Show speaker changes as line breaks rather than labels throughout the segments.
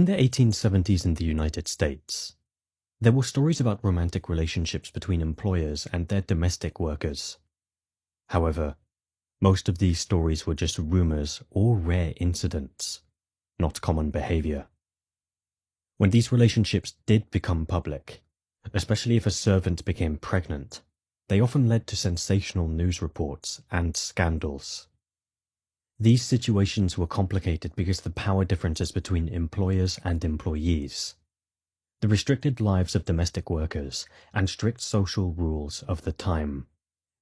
In the 1870s in the United States, there were stories about romantic relationships between employers and their domestic workers. However, most of these stories were just rumors or rare incidents, not common behavior. When these relationships did become public, especially if a servant became pregnant, they often led to sensational news reports and scandals. These situations were complicated because of the power differences between employers and employees, the restricted lives of domestic workers, and strict social rules of the time,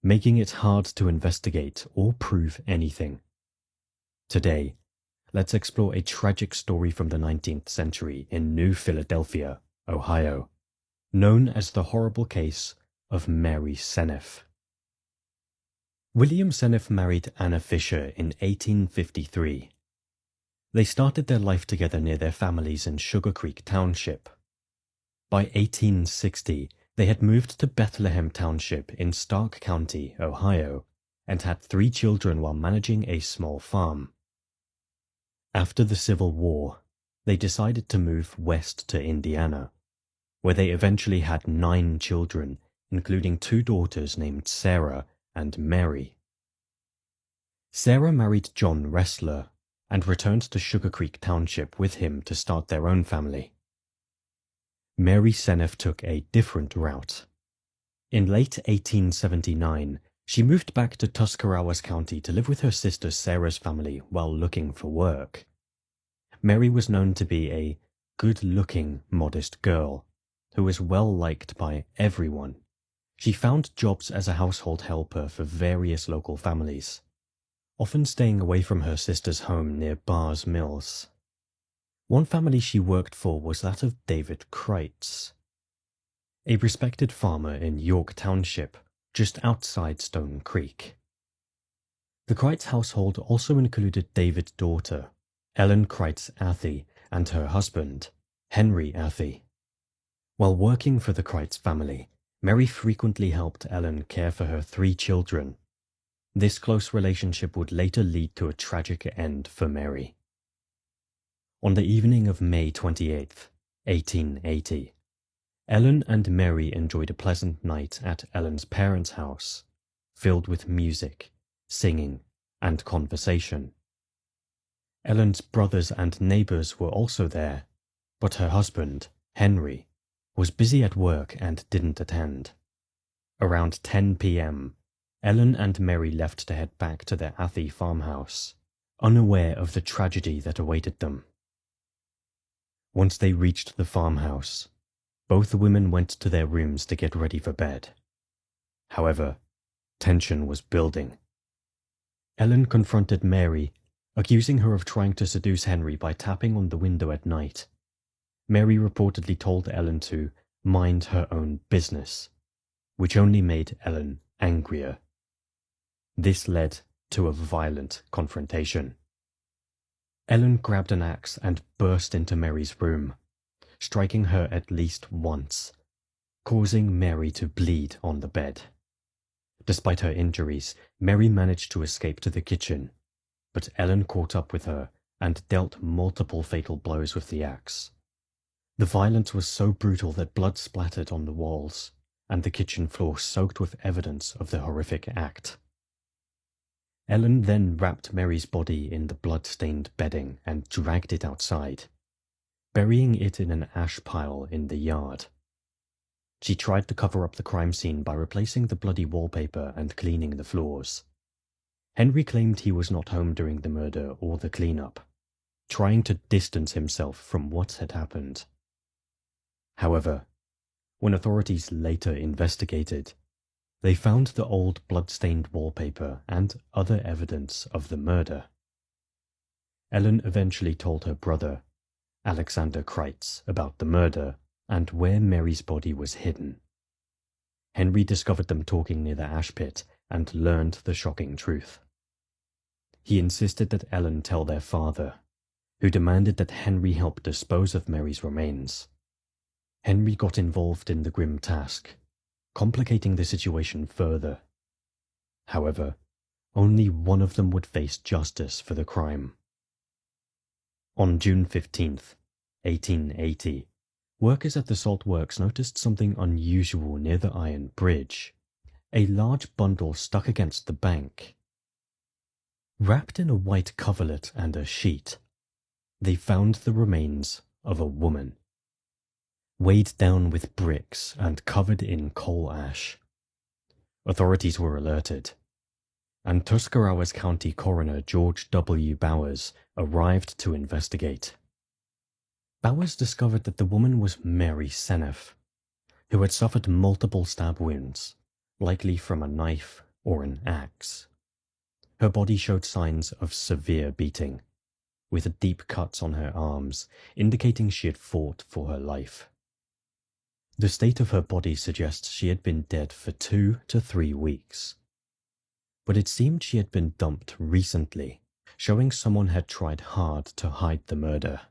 making it hard to investigate or prove anything. Today, let's explore a tragic story from the 19th century in New Philadelphia, Ohio, known as the horrible case of Mary Seneff. William Seneff married Anna Fisher in 1853. They started their life together near their families in Sugar Creek Township. By 1860, they had moved to Bethlehem Township in Stark County, Ohio, and had 3 children while managing a small farm. After the Civil War, they decided to move west to Indiana, where they eventually had 9 children, including 2 daughters named Sarah and Mary. Sarah married John Ressler and returned to Sugar Creek Township with him to start their own family. Mary Seneff took a different route. In late 1879, she moved back to Tuscarawas County to live with her sister Sarah's family while looking for work. Mary was known to be a good-looking, modest girl who was well liked by everyone. She found jobs as a household helper for various local families, often staying away from her sister's home near Barrs Mills. One family she worked for was that of David Kreitz, a respected farmer in York Township, just outside Stone Creek. The Kreitz household also included David's daughter, Ellen Kreitz Athey, and her husband, Henry Athey. While working for the Kreitz family, Mary frequently helped Ellen care for her 3 children. This close relationship would later lead to a tragic end for Mary. On the evening of May 28, 1880, Ellen and Mary enjoyed a pleasant night at Ellen's parents' house, filled with music, singing, and conversation. Ellen's brothers and neighbors were also there, but her husband, Henry, was busy at work and didn't attend. Around 10 p.m., Ellen and Mary left to head back to their Athey farmhouse, unaware of the tragedy that awaited them. Once they reached the farmhouse, both women went to their rooms to get ready for bed. However, tension was building. Ellen confronted Mary, accusing her of trying to seduce Henry by tapping on the window at night. Mary reportedly told Ellen to mind her own business, which only made Ellen angrier. This led to a violent confrontation. Ellen grabbed an axe and burst into Mary's room, striking her at least once, causing Mary to bleed on the bed. Despite her injuries, Mary managed to escape to the kitchen, but Ellen caught up with her and dealt multiple fatal blows with the axe. The violence was so brutal that blood splattered on the walls, and the kitchen floor soaked with evidence of the horrific act. Ellen then wrapped Mary's body in the blood-stained bedding and dragged it outside, burying it in an ash pile in the yard. She tried to cover up the crime scene by replacing the bloody wallpaper and cleaning the floors. Henry claimed he was not home during the murder or the cleanup, trying to distance himself from what had happened. However, when authorities later investigated, they found the old blood-stained wallpaper and other evidence of the murder. Ellen eventually told her brother, Alexander Kreitz, about the murder and where Mary's body was hidden. Henry discovered them talking near the ash pit and learned the shocking truth. He insisted that Ellen tell their father, who demanded that Henry help dispose of Mary's remains. Henry got involved in the grim task, complicating the situation further. However, only one of them would face justice for the crime. On June 15th, 1880, workers at the salt works noticed something unusual near the iron bridge, a large bundle stuck against the bank. Wrapped in a white coverlet and a sheet, they found the remains of a woman, weighed down with bricks and covered in coal ash. Authorities were alerted, and Tuscarawas County Coroner George W. Bowers arrived to investigate. Bowers discovered that the woman was Mary Seneff, who had suffered multiple stab wounds, likely from a knife or an axe. Her body showed signs of severe beating, with deep cuts on her arms, indicating she had fought for her life. The state of her body suggests she had been dead for 2 to 3 weeks. But it seemed she had been dumped recently, showing someone had tried hard to hide the murder.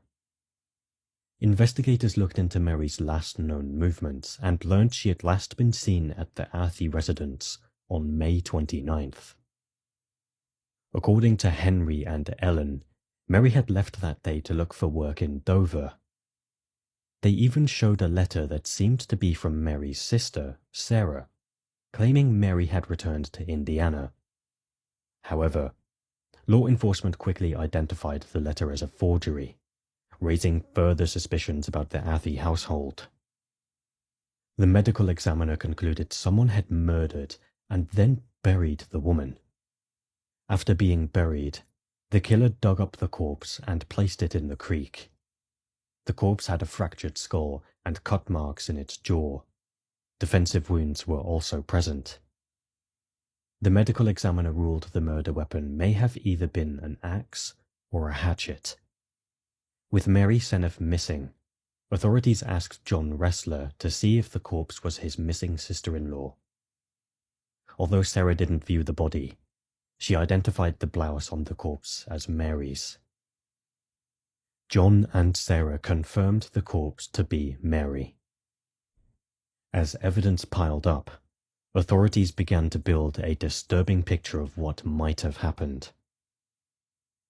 Investigators looked into Mary's last known movements and learned she had last been seen at the Athey residence on May 29th. According to Henry and Ellen, Mary had left that day to look for work in Dover. They even showed a letter that seemed to be from Mary's sister, Sarah, claiming Mary had returned to Indiana. However, law enforcement quickly identified the letter as a forgery, raising further suspicions about the Athey household. The medical examiner concluded someone had murdered and then buried the woman. After being buried, the killer dug up the corpse and placed it in the creek. The corpse had a fractured skull and cut marks in its jaw. Defensive wounds were also present. The medical examiner ruled the murder weapon may have either been an axe or a hatchet. With Mary Seneff missing, authorities asked John Ressler to see if the corpse was his missing sister-in-law. Although Sarah didn't view the body, she identified the blouse on the corpse as Mary's. John and Sarah confirmed the corpse to be Mary. As evidence piled up, authorities began to build a disturbing picture of what might have happened.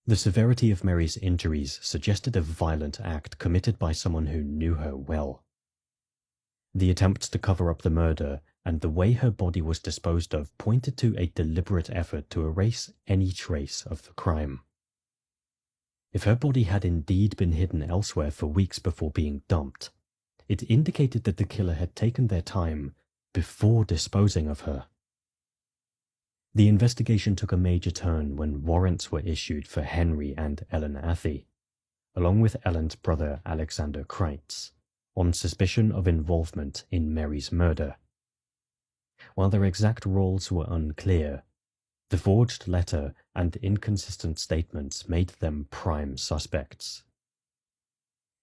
The severity of Mary's injuries suggested a violent act committed by someone who knew her well. The attempts to cover up the murder and the way her body was disposed of pointed to a deliberate effort to erase any trace of the crime. If her body had indeed been hidden elsewhere for weeks before being dumped, it indicated that the killer had taken their time before disposing of her. The investigation took a major turn when warrants were issued for Henry and Ellen Athey, along with Ellen's brother Alexander Kreitz, on suspicion of involvement in Mary's murder. While their exact roles were unclear, the forged letter and inconsistent statements made them prime suspects.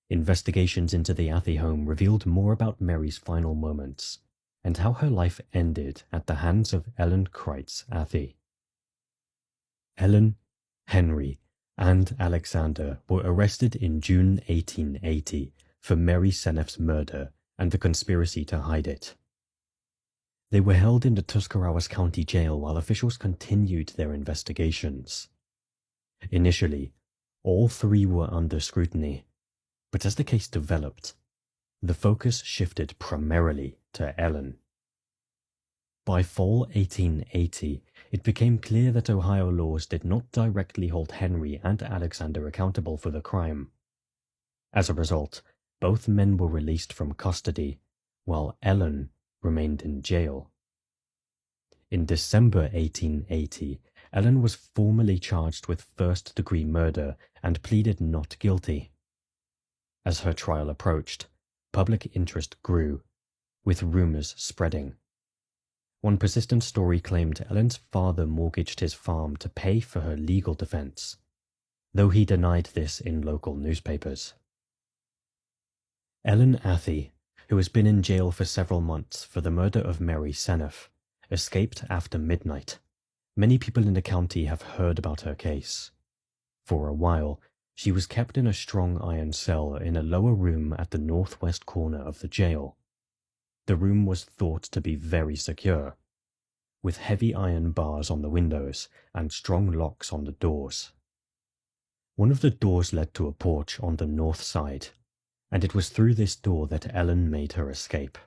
Investigations into the Athey home revealed more about Mary's final moments and how her life ended at the hands of Ellen Kreitz Athey. Ellen, Henry, and Alexander were arrested in June 1880 for Mary Seneff's murder and the conspiracy to hide it. They were held in the Tuscarawas County Jail while officials continued their investigations. Initially, all 3 were under scrutiny, but as the case developed, the focus shifted primarily to Ellen. By fall 1880, it became clear that Ohio laws did not directly hold Henry and Alexander accountable for the crime. As a result, both men were released from custody, while Ellen remained in jail. In December 1880, Ellen was formally charged with first-degree murder and pleaded not guilty. As her trial approached, public interest grew, with rumors spreading. One persistent story claimed Ellen's father mortgaged his farm to pay for her legal defense, though he denied this in local newspapers. Ellen Athey, who has been in jail for several months for the murder of Mary Seneff, escaped after midnight. Many people in the county have heard about her case. For a while, she was kept in a strong iron cell in a lower room at the northwest corner of the jail. The room was thought to be very secure, with heavy iron bars on the windows and strong locks on the doors. One of the doors led to a porch on the north side, and it was through this door that Ellen made her escape.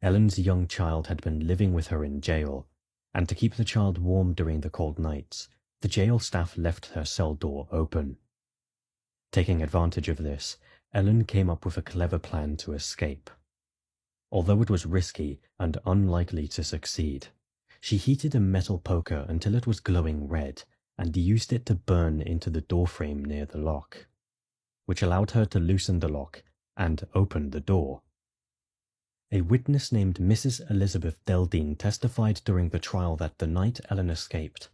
Ellen's young child had been living with her in jail, and to keep the child warm during the cold nights, the jail staff left her cell door open. Taking advantage of this, Ellen came up with a clever plan to escape. Although it was risky and unlikely to succeed, she heated a metal poker until it was glowing red and used it to burn into the doorframe near the lock, which allowed her to loosen the lock and open the door. A witness named Mrs. Elizabeth Deldine testified during the trial that the night Ellen escaped,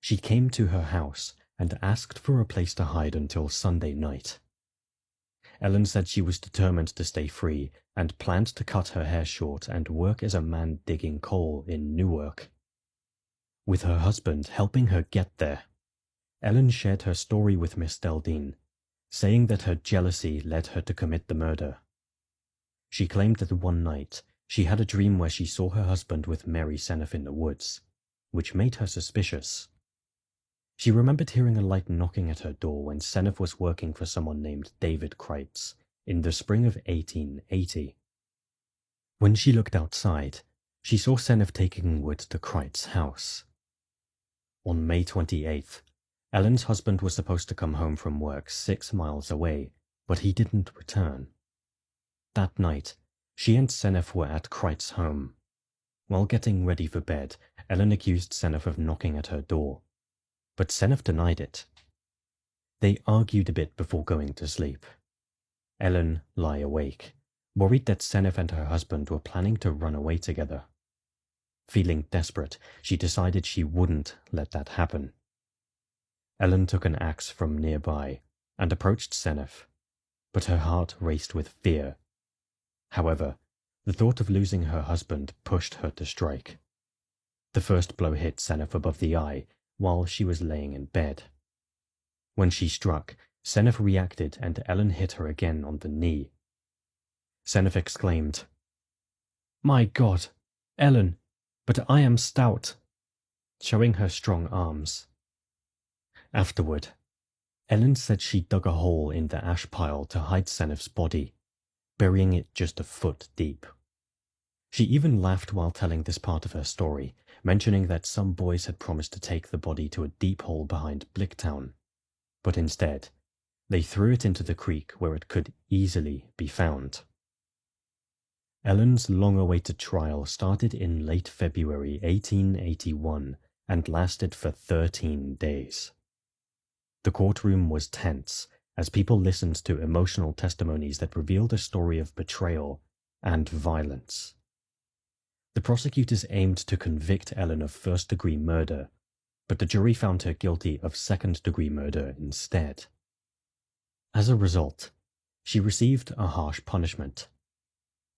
she came to her house and asked for a place to hide until Sunday night. Ellen said she was determined to stay free and planned to cut her hair short and work as a man digging coal in Newark. With her husband helping her get there, Ellen shared her story with Miss Deldine, saying that her jealousy led her to commit the murder. She claimed that one night she had a dream where she saw her husband with Mary Seneff in the woods, which made her suspicious. She remembered hearing a light knocking at her door when Seneff was working for someone named David Kreitz in the spring of 1880. When she looked outside, she saw Seneff taking wood to Kreitz's house. On May 28th, Ellen's husband was supposed to come home from work 6 miles away, but he didn't return. That night, she and Seneff were at Kreitz's home. While getting ready for bed, Ellen accused Seneff of knocking at her door, but Seneff denied it. They argued a bit before going to sleep. Ellen lay awake, worried that Seneff and her husband were planning to run away together. Feeling desperate, she decided she wouldn't let that happen. Ellen took an axe from nearby and approached Seneff, but her heart raced with fear. However, the thought of losing her husband pushed her to strike. The first blow hit Seneff above the eye while she was laying in bed. When she struck, Seneff reacted and Ellen hit her again on the knee. Seneff exclaimed, "My God, Ellen, but I am stout," showing her strong arms. Afterward, Ellen said she dug a hole in the ash pile to hide Seneff's body, burying it just a foot deep. She even laughed while telling this part of her story, mentioning that some boys had promised to take the body to a deep hole behind Blicktown, but instead, they threw it into the creek where it could easily be found. Ellen's long-awaited trial started in late February 1881 and lasted for 13 days. The courtroom was tense as people listened to emotional testimonies that revealed a story of betrayal and violence. The prosecutors aimed to convict Ellen of first-degree murder, but the jury found her guilty of second-degree murder instead. As a result, she received a harsh punishment,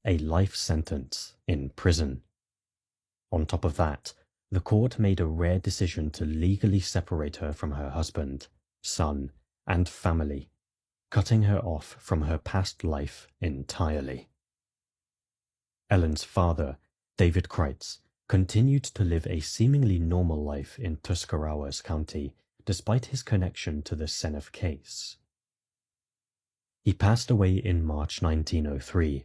a life sentence in prison. On top of that, the court made a rare decision to legally separate her from her husband, son, and family, cutting her off from her past life entirely. Ellen's father, David Kreitz, continued to live a seemingly normal life in Tuscarawas County, despite his connection to the Seneff case. He passed away in March 1903.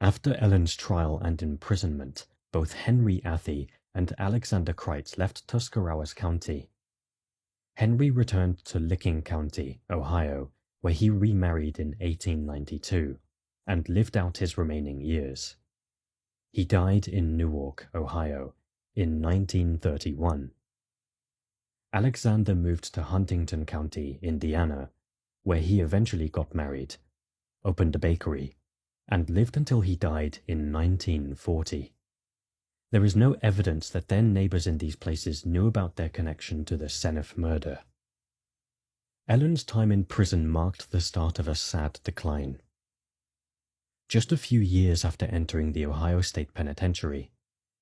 After Ellen's trial and imprisonment, both Henry Athey and Alexander Kreitz left Tuscarawas County. Henry returned to Licking County, Ohio, where he remarried in 1892 and lived out his remaining years. He died in Newark, Ohio, in 1931. Alexander moved to Huntington County, Indiana, where he eventually got married, opened a bakery, and lived until he died in 1940. There is no evidence that their neighbors in these places knew about their connection to the Seneff murder. Ellen's time in prison marked the start of a sad decline. Just a few years after entering the Ohio State Penitentiary,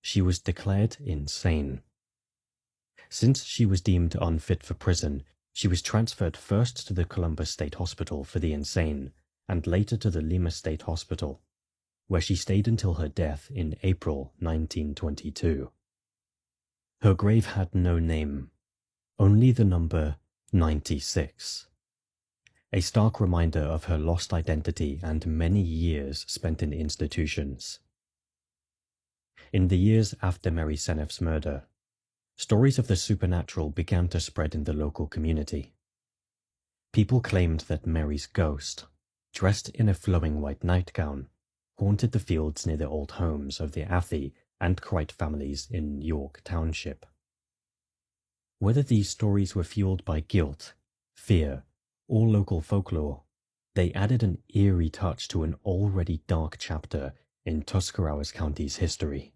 she was declared insane. Since she was deemed unfit for prison, she was transferred first to the Columbus State Hospital for the insane and later to the Lima State Hospital, where she stayed until her death in April 1922. Her grave had no name, only the number 96. a stark reminder of her lost identity and many years spent in institutions. In the years after Mary Seneff's murder, stories of the supernatural began to spread in the local community. People claimed that Mary's ghost, dressed in a flowing white nightgown, haunted the fields near the old homes of the Athey and Cricht families in York Township. Whether these stories were fueled by guilt, fear, or local folklore, they added an eerie touch to an already dark chapter in Tuscarawas County's history.